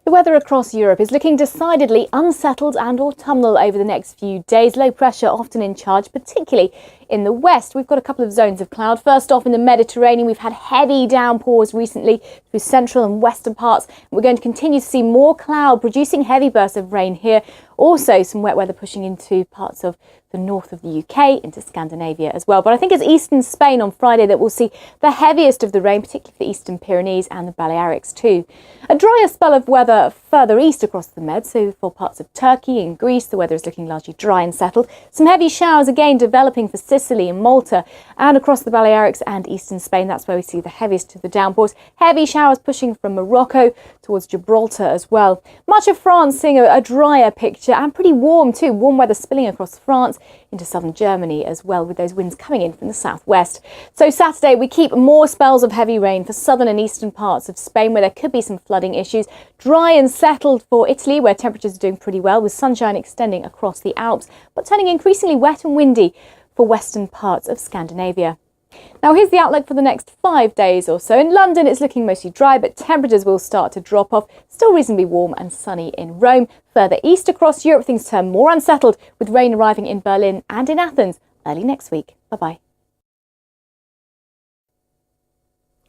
The weather across Europe is looking decidedly unsettled and autumnal over the next few days. Low pressure often in charge, particularly in the west. We've got a couple of zones of cloud. First off, in the Mediterranean, we've had heavy downpours recently through central and western parts. We're going to continue to see more cloud, producing heavy bursts of rain here. Also, some wet weather pushing into parts of the north of the UK, into Scandinavia as well. But I think it's eastern Spain on Friday that we'll see the heaviest of the rain, particularly for the eastern Pyrenees and the Balearics too. A drier spell of weather further east across the Med, so for parts of Turkey and Greece, the weather is looking largely dry and settled. Some heavy showers again developing for Sicily and Malta, and across the Balearics and eastern Spain. That's where we see the heaviest of the downpours. Heavy showers pushing from Morocco towards Gibraltar as well. Much of France seeing a drier picture and pretty warm too. Warm weather spilling across France into southern Germany as well, with those winds coming in from the southwest. So Saturday we keep more spells of heavy rain for southern and eastern parts of Spain, where there could be some flooding issues. Dry and settled for Italy, where temperatures are doing pretty well, with sunshine extending across the Alps, but turning increasingly wet and windy for western parts of Scandinavia. Now here's the outlook for the next 5 days or so. In London it's looking mostly dry, but temperatures will start to drop off. Still reasonably warm and sunny in Rome. Further east across Europe things turn more unsettled, with rain arriving in Berlin and in Athens early next week. Bye-bye.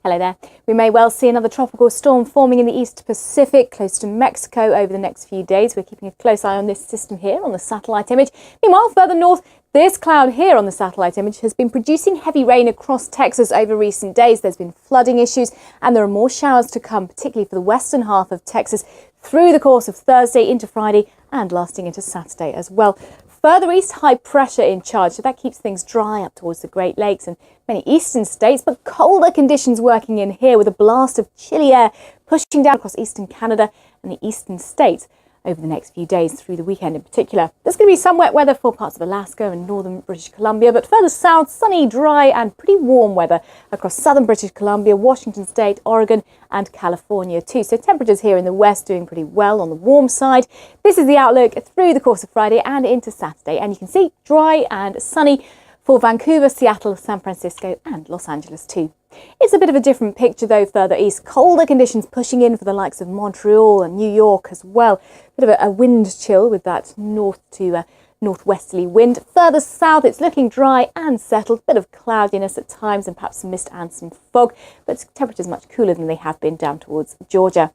Hello there. We may well see another tropical storm forming in the East Pacific, close to Mexico over the next few days. We're keeping a close eye on this system here on the satellite image. Meanwhile, further north, this cloud here on the satellite image has been producing heavy rain across Texas over recent days. There's been flooding issues and there are more showers to come, particularly for the western half of Texas, through the course of Thursday into Friday and lasting into Saturday as well. Further east, high pressure in charge, so that keeps things dry up towards the Great Lakes and many eastern states, but colder conditions working in here with a blast of chilly air pushing down across eastern Canada and the eastern states over the next few days, through the weekend in particular. There's going to be some wet weather for parts of Alaska and northern British Columbia, but further south, sunny, dry and pretty warm weather across southern British Columbia, Washington State, Oregon and California too. So temperatures here in the west doing pretty well on the warm side. This is the outlook through the course of Friday and into Saturday, and you can see dry and sunny for Vancouver, Seattle, San Francisco and Los Angeles too. It's a bit of a different picture though further east. Colder conditions pushing in for the likes of Montreal and New York as well. Bit of a wind chill with that north to northwesterly wind. Further south it's looking dry and settled. Bit of cloudiness at times and perhaps some mist and some fog, but temperatures much cooler than they have been down towards Georgia.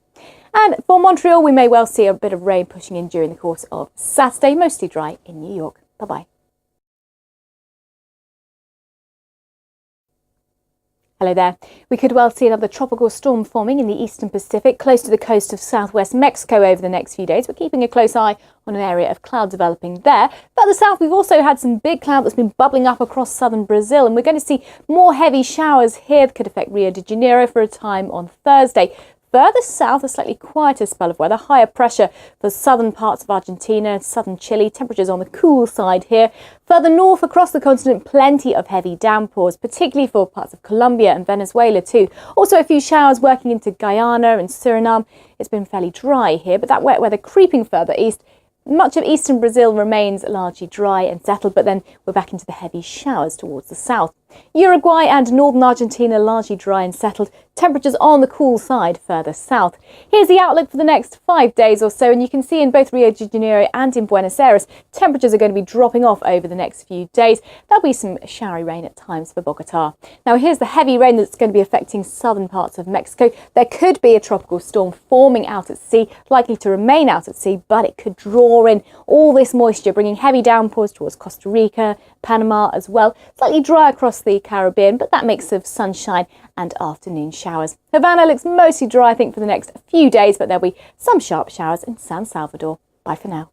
And for Montreal we may well see a bit of rain pushing in during the course of Saturday. Mostly dry in New York. Bye-bye. Hello there. We could well see another tropical storm forming in the eastern Pacific, close to the coast of southwest Mexico over the next few days. We're keeping a close eye on an area of cloud developing there. Further south, we've also had some big cloud that's been bubbling up across southern Brazil, and we're going to see more heavy showers here that could affect Rio de Janeiro for a time on Thursday. Further south, a slightly quieter spell of weather, higher pressure for southern parts of Argentina and southern Chile. Temperatures on the cool side here. Further north across the continent, plenty of heavy downpours, particularly for parts of Colombia and Venezuela too. Also a few showers working into Guyana and Suriname. It's been fairly dry here, but that wet weather creeping further east. Much of eastern Brazil remains largely dry and settled, but then we're back into the heavy showers towards the south. Uruguay and northern Argentina largely dry and settled. Temperatures on the cool side further south. Here's the outlook for the next 5 days or so, and you can see in both Rio de Janeiro and in Buenos Aires, temperatures are going to be dropping off over the next few days. There'll be some showery rain at times for Bogota. Now here's the heavy rain that's going to be affecting southern parts of Mexico. There could be a tropical storm forming out at sea, likely to remain out at sea, but it could draw in all this moisture, bringing heavy downpours towards Costa Rica, Panama as well. Slightly dry across the Caribbean, but that mix of sunshine and afternoon showers. Havana looks mostly dry, I think, for the next few days, but there'll be some sharp showers in San Salvador. Bye for now.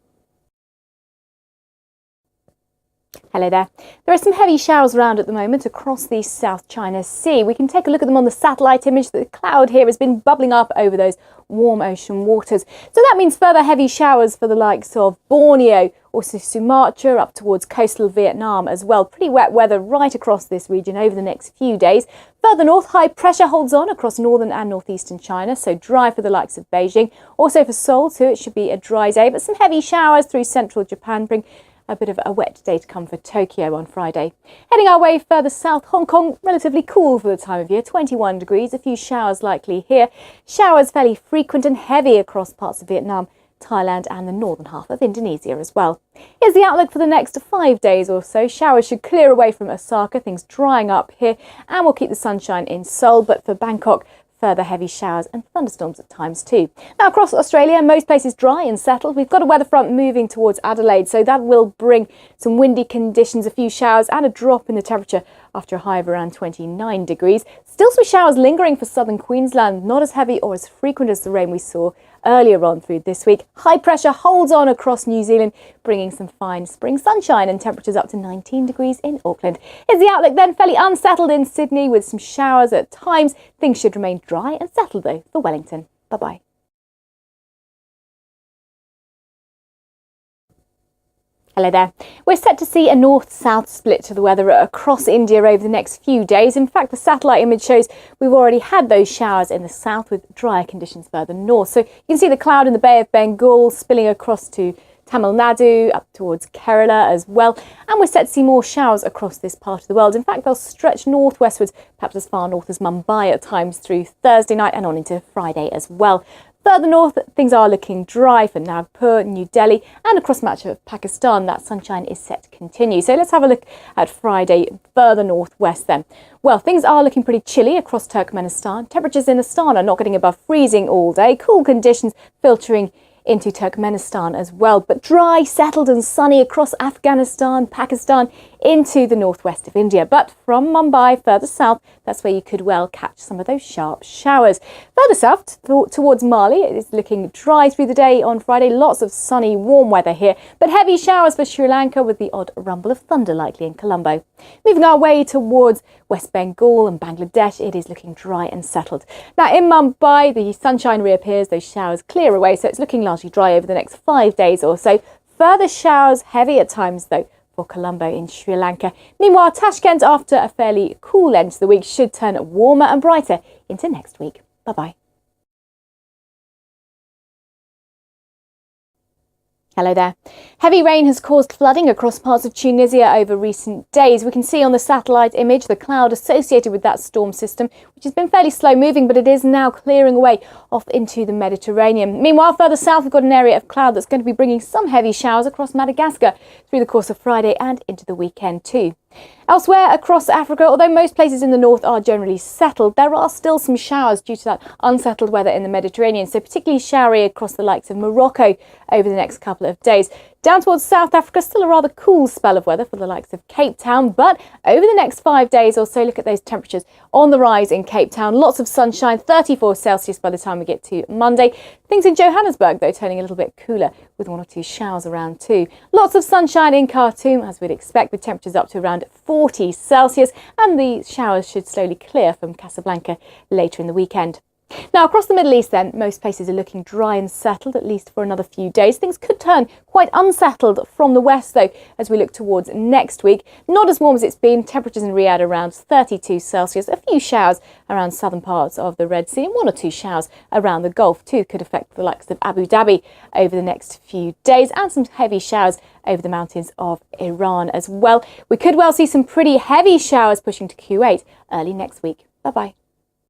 Hello there. There are some heavy showers around at the moment across the South China Sea. We can take a look at them on the satellite image. The cloud here has been bubbling up over those warm ocean waters. So that means further heavy showers for the likes of Borneo, also Sumatra, up towards coastal Vietnam as well. Pretty wet weather right across this region over the next few days. Further north, high pressure holds on across northern and northeastern China, so dry for the likes of Beijing. Also for Seoul too, it should be a dry day, but some heavy showers through central Japan bring a bit of a wet day to come for Tokyo on Friday. Heading our way further south, Hong Kong, relatively cool for the time of year, 21 degrees, a few showers likely here. Showers fairly frequent and heavy across parts of Vietnam, Thailand and the northern half of Indonesia as well. Here's the outlook for the next 5 days or so. Showers should clear away from Osaka, things drying up here, and we'll keep the sunshine in Seoul, but for Bangkok, further heavy showers and thunderstorms at times too. Now across Australia, most places dry and settled. We've got a weather front moving towards Adelaide, so that will bring some windy conditions, a few showers and a drop in the temperature after a high of around 29 degrees. Still some showers lingering for southern Queensland, not as heavy or as frequent as the rain we saw earlier on through this week. High pressure holds on across New Zealand, bringing some fine spring sunshine and temperatures up to 19 degrees in Auckland. Here's the outlook then, fairly unsettled in Sydney with some showers at times. Things should remain dry and settled though for Wellington. Bye-bye. Hello there. We're set to see a north-south split to the weather across India over the next few days. In fact, the satellite image shows we've already had those showers in the south with drier conditions further north. So you can see the cloud in the Bay of Bengal spilling across to Tamil Nadu, up towards Kerala as well. And we're set to see more showers across this part of the world. In fact, they'll stretch northwestwards, perhaps as far north as Mumbai at times through Thursday night and on into Friday as well. Further north, things are looking dry for Nagpur, New Delhi and across much of Pakistan. That sunshine is set to continue. So let's have a look at Friday further northwest then. Well, things are looking pretty chilly across Turkmenistan. Temperatures in Astana not getting above freezing all day. Cool conditions filtering into Turkmenistan as well, but dry, settled and sunny across Afghanistan, Pakistan, into the northwest of India. But from Mumbai further south, that's where you could well catch some of those sharp showers. Further south towards Mali, it is looking dry through the day on Friday. Lots of sunny, warm weather here, but heavy showers for Sri Lanka with the odd rumble of thunder likely in Colombo. Moving our way towards West Bengal and Bangladesh, it is looking dry and settled. Now in Mumbai, the sunshine reappears, those showers clear away, so it's looking largely dry over the next 5 days or so. Further showers, heavy at times though, for Colombo in Sri Lanka. Meanwhile, Tashkent, after a fairly cool end to the week, should turn warmer and brighter into next week. Bye-bye. Hello there. Heavy rain has caused flooding across parts of Tunisia over recent days. We can see on the satellite image the cloud associated with that storm system, which has been fairly slow moving, but it is now clearing away off into the Mediterranean. Meanwhile, further south, we've got an area of cloud that's going to be bringing some heavy showers across Madagascar through the course of Friday and into the weekend too. Elsewhere across Africa, although most places in the north are generally settled, there are still some showers due to that unsettled weather in the Mediterranean, so particularly showery across the likes of Morocco over the next couple of days. Down towards South Africa, still a rather cool spell of weather for the likes of Cape Town, but over the next 5 days or so, look at those temperatures on the rise in Cape Town. Lots of sunshine, 34 Celsius by the time we get to Monday. Things in Johannesburg, though, turning a little bit cooler with 1 or 2 showers around too. Lots of sunshine in Khartoum, as we'd expect, with temperatures up to around 40 Celsius, and the showers should slowly clear from Casablanca later in the weekend. Now, across the Middle East then, most places are looking dry and settled, at least for another few days. Things could turn quite unsettled from the west, though, as we look towards next week. Not as warm as it's been. Temperatures in Riyadh around 32 Celsius. A few showers around southern parts of the Red Sea, and 1 or 2 showers around the Gulf too could affect the likes of Abu Dhabi over the next few days, and some heavy showers over the mountains of Iran as well. We could well see some pretty heavy showers pushing to Kuwait early next week. Bye-bye.